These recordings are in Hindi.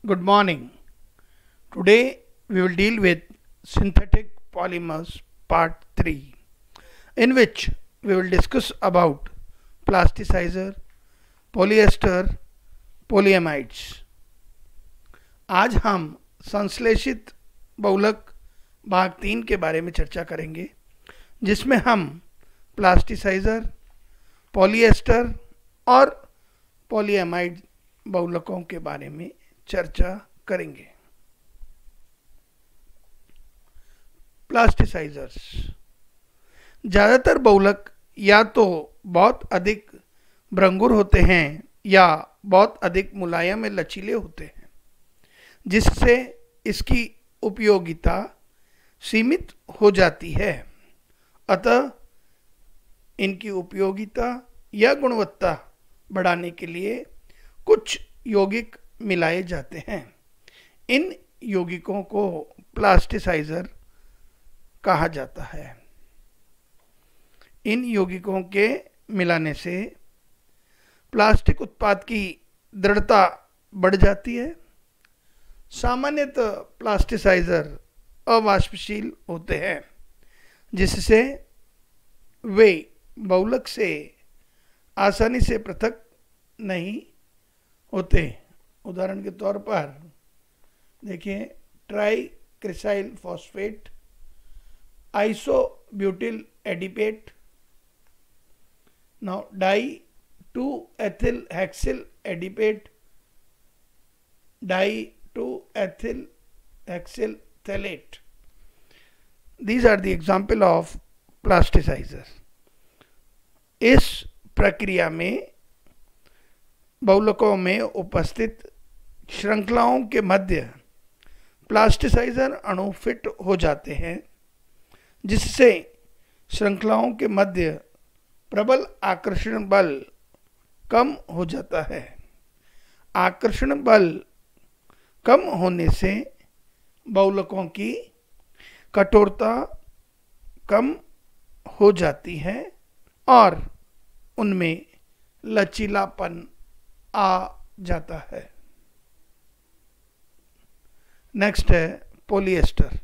Good morning. Today we will deal with synthetic polymers part 3, in which we will discuss about plasticizer, polyester, polyamides. आज हम संश्लेषित बहुलक भाग 3 के बारे में चर्चा करेंगे, जिसमें हम प्लास्टिसाइज़र, पॉलिएस्टर और पॉलीएमाइड बहुलकों के बारे में चर्चा करेंगे। प्लास्टिसाइजर्स ज़्यादातर बहुलक या तो बहुत अधिक भंगुर होते हैं या बहुत अधिक मुलायम या लचीले होते हैं, जिससे इसकी उपयोगिता सीमित हो जाती है। अतः इनकी उपयोगिता या गुणवत्ता बढ़ाने के लिए कुछ यौगिक मिलाए जाते हैं। इन यौगिकों को प्लास्टिसाइजर कहा जाता है। इन यौगिकों के मिलाने से प्लास्टिक उत्पाद की दृढ़ता बढ़ जाती है। सामान्यतः प्लास्टिसाइजर अवाष्पशील होते हैं, जिससे वे बहुलक से आसानी से पृथक नहीं होते। उदाहरण के तौर पर देखिए, ट्राइक्रिसाइल phosphate, isobutyl एडिपेट, now di2ethyl hexyl adipate, di2ethyl hexyl phthalate. These are the example of plasticizers. इस प्रक्रिया में बहुलकों में उपस्थित श्रृंखलाओं के मध्य प्लास्टिसाइजर अणु फिट हो जाते हैं, जिससे श्रृंखलाओं के मध्य प्रबल आकर्षण बल कम हो जाता है। आकर्षण बल कम होने से बहुलकों की कठोरता कम हो जाती है और उनमें लचीलापन आ जाता है। नेक्स्ट है पॉलिएस्टर।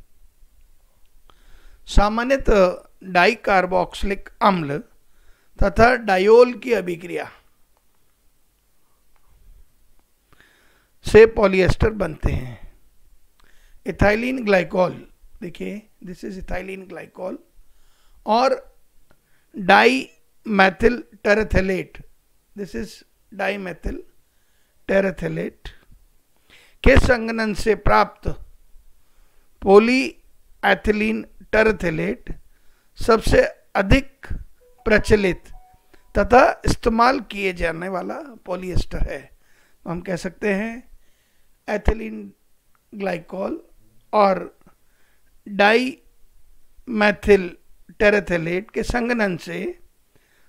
सामान्यतः डाइकार्बोक्सिलिक अम्ल तथा डायोल की अभिक्रिया से पॉलिएस्टर बनते हैं। इथाइलिन ग्लाइकोल, देखिए दिस इज इथाइलिन ग्लाइकोल, और dimethyl terephthalate, this is dimethyl terephthalate के संघनन से प्राप्त पॉलीएथिलीन टेरेथेलेट सबसे अधिक प्रचलित तथा इस्तेमाल किए जाने वाला पॉलिएस्टर है। हम कह सकते हैं एथिलीन ग्लाइकोल और डाई मैथिल टेरेथेलेट के संघनन से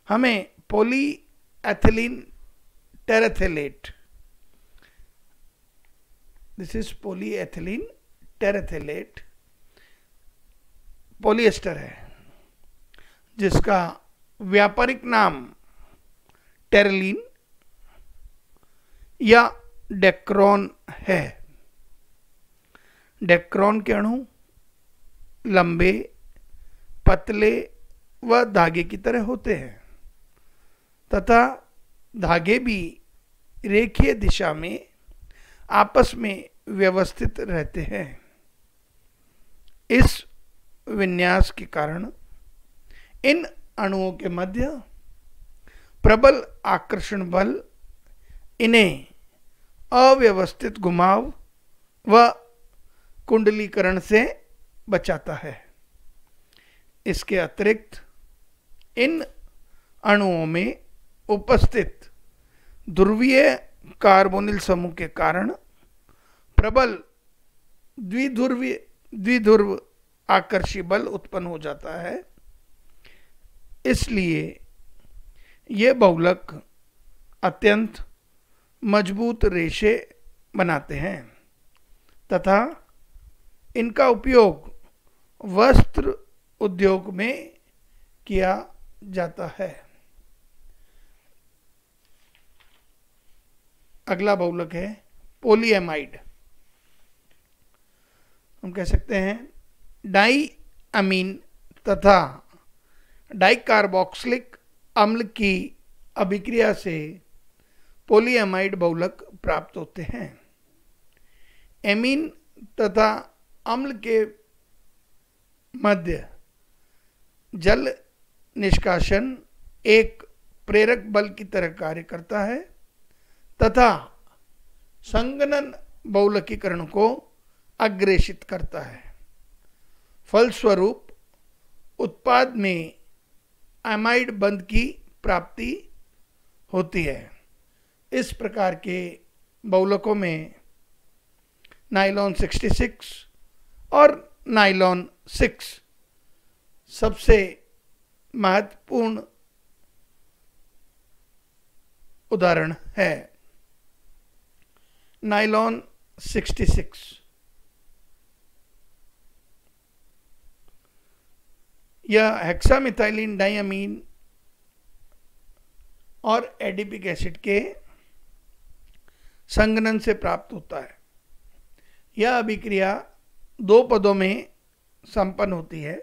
हमें polyethylene terephthalate, this is polyethylene terephthalate, polyester है, जिसका व्यापारिक नाम टेरलिन या डेक्रोन है। डेक्रोन के अणु लंबे, पतले व धागे की तरह होते हैं तथा धागे भी रेखीय दिशा में आपस में व्यवस्थित रहते हैं। इस विन्यास के कारण इन अणुओं के मध्य प्रबल आकर्षण बल इन्हें अव्यवस्थित घुमाव व कुंडलीकरण से बचाता है। इसके अतिरिक्त इन अणुओं में उपस्थित ध्रुवीय कार्बोनिल समूह के कारण प्रबल द्विध्रुव आकर्षी बल उत्पन्न हो जाता है। इसलिए ये बहुलक अत्यंत मजबूत रेशे बनाते हैं तथा इनका उपयोग वस्त्र उद्योग में किया जाता है। अगला बहुलक है पोलीएमाइड। हम कह सकते हैं डाई अमीन तथा डाइकार्बोक्सिलिक अम्ल की अभिक्रिया से पॉलीएमाइड बहुलक प्राप्त होते हैं। एमीन तथा अम्ल के मध्य जल निष्कासन एक प्रेरक बल की तरह कार्य करता है तथा संघनन बहुलकीकरण को अग्रेषित करता है। फलस्वरूप उत्पाद में एमाइड बंध की प्राप्ति होती है। इस प्रकार के बहुलकों में नाइलॉन 66 और नाइलॉन 6 सबसे महत्वपूर्ण उदाहरण है। नाइलॉन 66 यह हेक्सामिथाइलिन डाइअमीन और एडिपिक एसिड के संघनन से प्राप्त होता है। यह अभिक्रिया दो पदों में संपन्न होती है।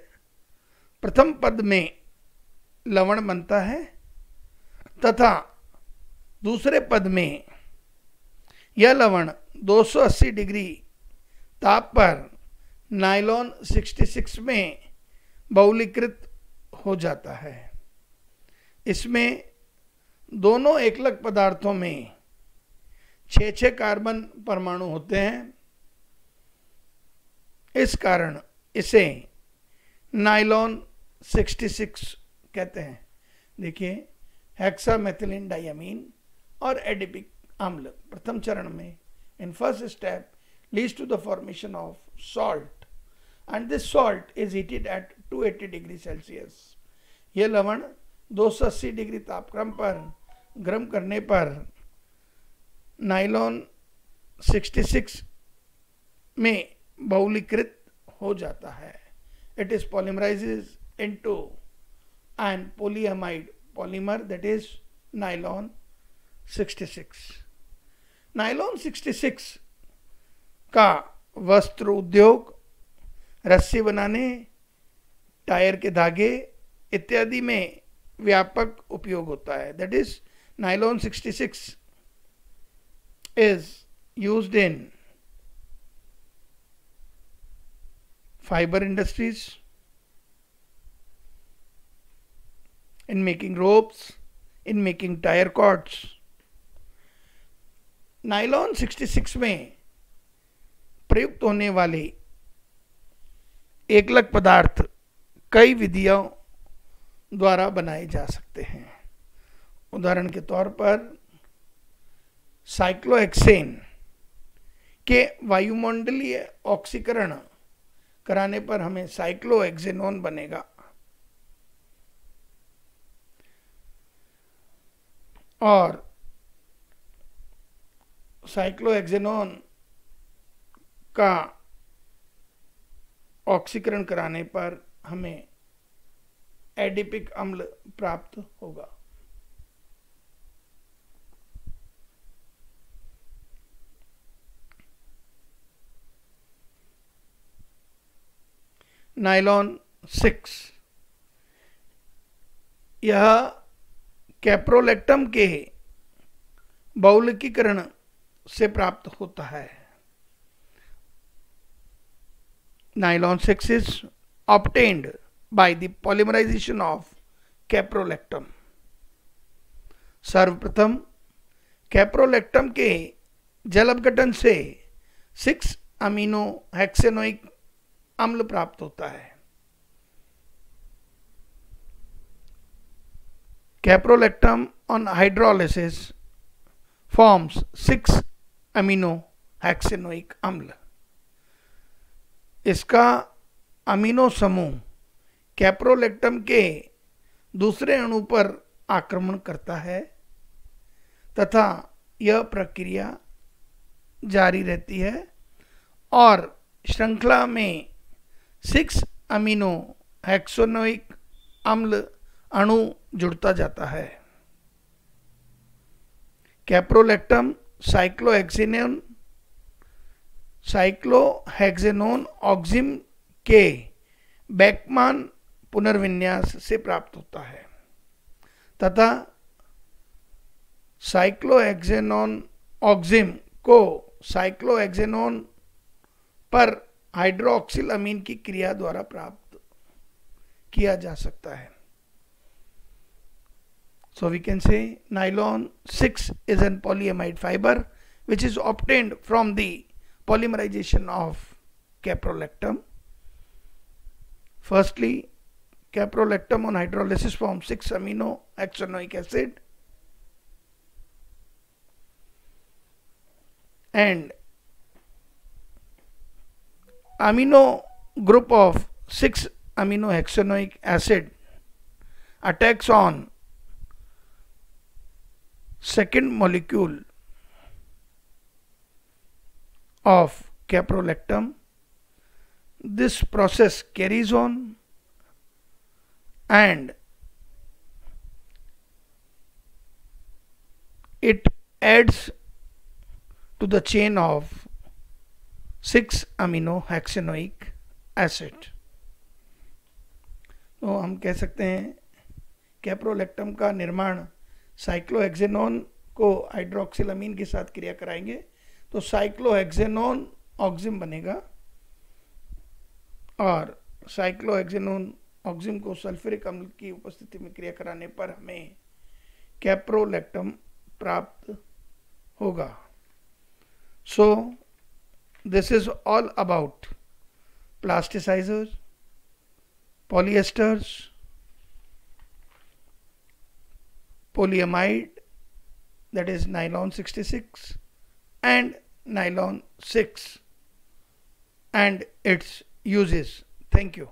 प्रथम पद में लवण बनता है तथा दूसरे पद में यह लवण 280 डिग्री ताप पर नाइलॉन 66 में बहुलीकृत हो जाता है। इसमें दोनों एकलक पदार्थों में 6 कार्बन परमाणु होते हैं। इस कारण इसे नाइलॉन 66 कहते हैं। देखिए, हेक्सामेथिलीन डाइअमीन और एडिपिक अम्ल प्रथम चरण में in first step leads to the formation of salt and this salt is heated at 280 degree Celsius. यह लवण 280 डिग्री तापक्रम पर गर्म करने पर नाइलॉन 66 में बहुलीकृत हो जाता है। It is polymerizes into an polyamide polymer that is nylon 66. Nylon 66 का वस्त्र उद्योग, रस्सी बनाने, टायर के धागे इत्यादि में व्यापक उपयोग होता है। That is, nylon 66 is used in fiber industries, in making ropes, in making tire cords. Nylon 66 में प्रयुक्त होने वाले एकलक पदार्थ कई विधियों द्वारा बनाए जा सकते हैं। उदाहरण के तौर पर साइक्लोहेक्सेन के वायुमंडलीय ऑक्सीकरण कराने पर हमें साइक्लोहेक्सेनोन बनेगा और साइक्लोहेक्सेनोन का ऑक्सीकरण कराने पर हमें एडिपिक अम्ल प्राप्त होगा। नाइलॉन 6 यह कैप्रोलेक्टम के बहुलकीकरण से प्राप्त होता है। Nylon 6 is obtained by the polymerization of caprolactam. सर्वप्रथम कैप्रोलेक्टम के जल अपघटन से 6 अमीनो हेक्सेनोइक अम्ल प्राप्त होता है। Caprolactam on hydrolysis forms 6 amino हेक्सेनोइक अम्ल। इसका अमीनो समूह कैप्रोलेक्टम के दूसरे अणु पर आक्रमण करता है तथा यह प्रक्रिया जारी रहती है और श्रृंखला में 6 अमीनो हेक्सेनोइक अम्ल अणु जुड़ता जाता है। कैप्रोलेक्टम साइक्लोहेक्सेनोन साइक्लोहेक्सेनोन ऑक्सिम के बेकमान पुनर्विन्यास से प्राप्त होता है तथा साइक्लोहेक्सेनोन ऑक्सिम को साइक्लोहेक्सेनोन पर हाइड्रोक्सिल अमीन की क्रिया द्वारा प्राप्त किया जा सकता है. So we can say nylon 6 is an polyamide fiber which is obtained from the polymerization of caprolactam. Firstly, caprolactam on hydrolysis forms 6-aminohexanoic acid and amino group of 6-aminohexanoic acid attacks on second molecule of caprolactam. This process carries on and it adds to the chain of 6-aminohexanoic acid. तो हम कह सकते हैं कैप्रोलैक्टम का निर्माण साइक्लोहेक्सेनोन को हाइड्रोक्सिलामीन के साथ क्रिया कराएंगे तो साइक्लोहेक्सेनोन ऑक्सिम बनेगा और साइक्लोहेक्सेनोन ऑक्सिम को सल्फ्यूरिक अम्ल की उपस्थिति में क्रिया कराने पर हमें कैप्रोलैक्टम प्राप्त होगा. So this is all about plasticisers, polyesters, polyamide, that is nylon 66 and nylon 6 and its uses. Thank you.